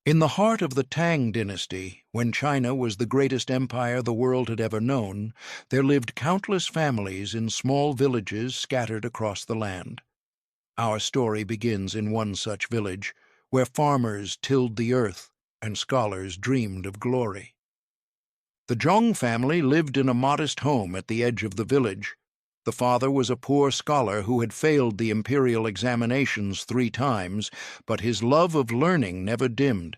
In the heart of the Tang Dynasty, when China was the greatest empire the world had ever known, there lived countless families in small villages scattered across the land. Our story begins in one such village, where farmers tilled the earth and scholars dreamed of glory. The Zhong family lived in a modest home at the edge of the village. The father was a poor scholar who had failed the imperial examinations 3 times, but his love of learning never dimmed.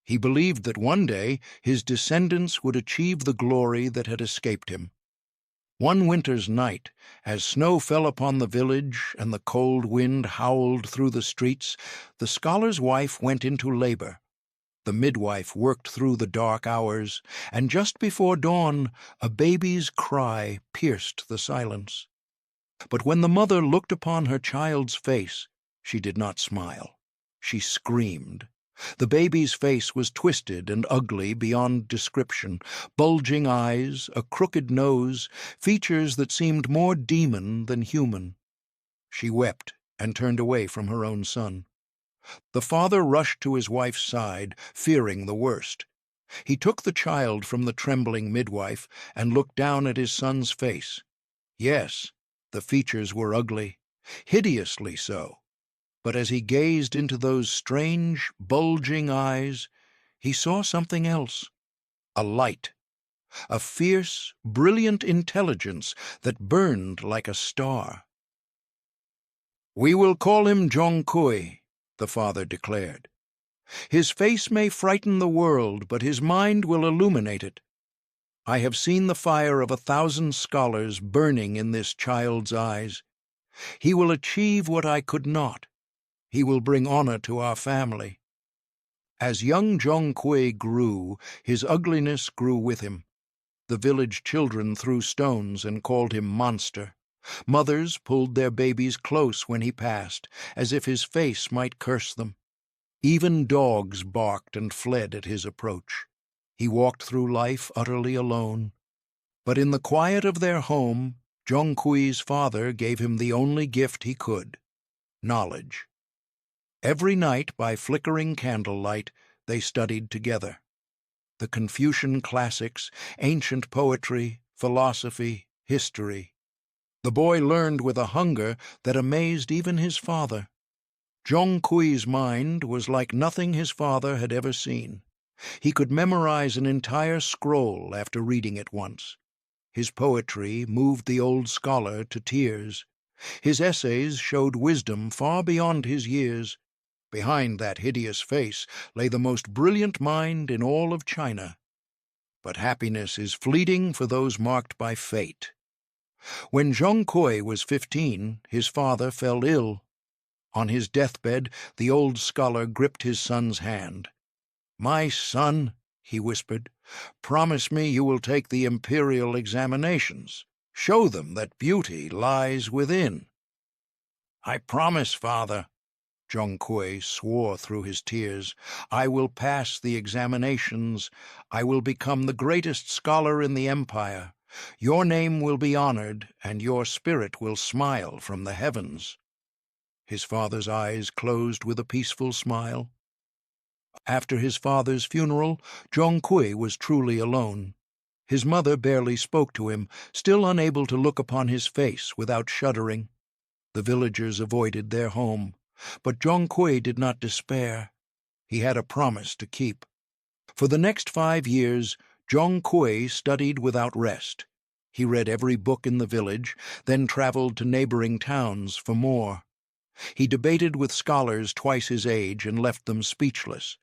He believed that one day his descendants would achieve the glory that had escaped him. One winter's night, as snow fell upon the village and the cold wind howled through the streets, the scholar's wife went into labor. The midwife worked through the dark hours, and just before dawn, a baby's cry pierced the silence. But when the mother looked upon her child's face, she did not smile. She screamed. The baby's face was twisted and ugly beyond description, bulging eyes, a crooked nose, features that seemed more demon than human. She wept and turned away from her own son. The father rushed to his wife's side, fearing the worst. He took the child from the trembling midwife and looked down at his son's face. Yes, the features were ugly, hideously so. But as he gazed into those strange, bulging eyes, he saw something else. A light. A fierce, brilliant intelligence that burned like a star. "We will call him Zhong Kui," the father declared. "His face may frighten the world, but his mind will illuminate it. I have seen the fire of 1,000 scholars burning in this child's eyes. He will achieve what I could not. He will bring honor to our family." As young Zhong Kui grew, his ugliness grew with him. The village children threw stones and called him monster. Mothers pulled their babies close when he passed, as if his face might curse them. Even dogs barked and fled at his approach. He walked through life utterly alone. But in the quiet of their home, Zhong Kui's father gave him the only gift he could: knowledge. Every night, by flickering candlelight, they studied together. The Confucian classics, ancient poetry, philosophy, history. The boy learned with a hunger that amazed even his father. Zhong Kui's mind was like nothing his father had ever seen. He could memorize an entire scroll after reading it once. His poetry moved the old scholar to tears. His essays showed wisdom far beyond his years. Behind that hideous face lay the most brilliant mind in all of China. But happiness is fleeting for those marked by fate. When Zhong Kui was 15, his father fell ill. On his deathbed, the old scholar gripped his son's hand. "My son," he whispered, "promise me you will take the imperial examinations. Show them that beauty lies within." "I promise, father," Zhong Kui swore through his tears. "I will pass the examinations. I will become the greatest scholar in the empire. Your name will be honored, and your spirit will smile from the heavens." His father's eyes closed with a peaceful smile. After his father's funeral, Zhong Kui was truly alone. His mother barely spoke to him, still unable to look upon his face without shuddering. The villagers avoided their home, but Zhong Kui did not despair. He had a promise to keep. For the next 5 years, Zhong Kui studied without rest. He read every book in the village, then traveled to neighboring towns for more. He debated with scholars twice his age and left them speechless.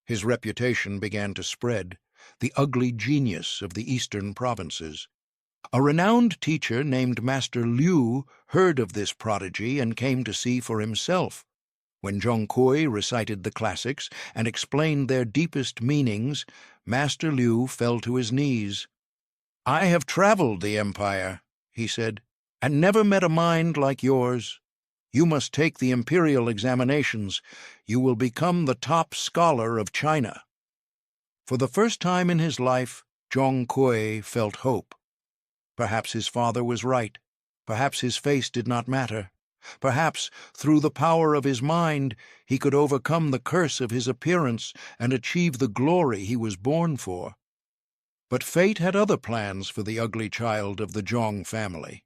His reputation began to spread, the ugly genius of the eastern provinces. A renowned teacher named Master Liu heard of this prodigy and came to see for himself. When Zhong Kui recited the classics and explained their deepest meanings, Master Liu fell to his knees. "I have traveled the empire," he said, "and never met a mind like yours. You must take the imperial examinations. You will become the top scholar of China." For the first time in his life, Zhong Kui felt hope. Perhaps his father was right. Perhaps his face did not matter. Perhaps, through the power of his mind, he could overcome the curse of his appearance and achieve the glory he was born for. But fate had other plans for the ugly child of the Zhong family.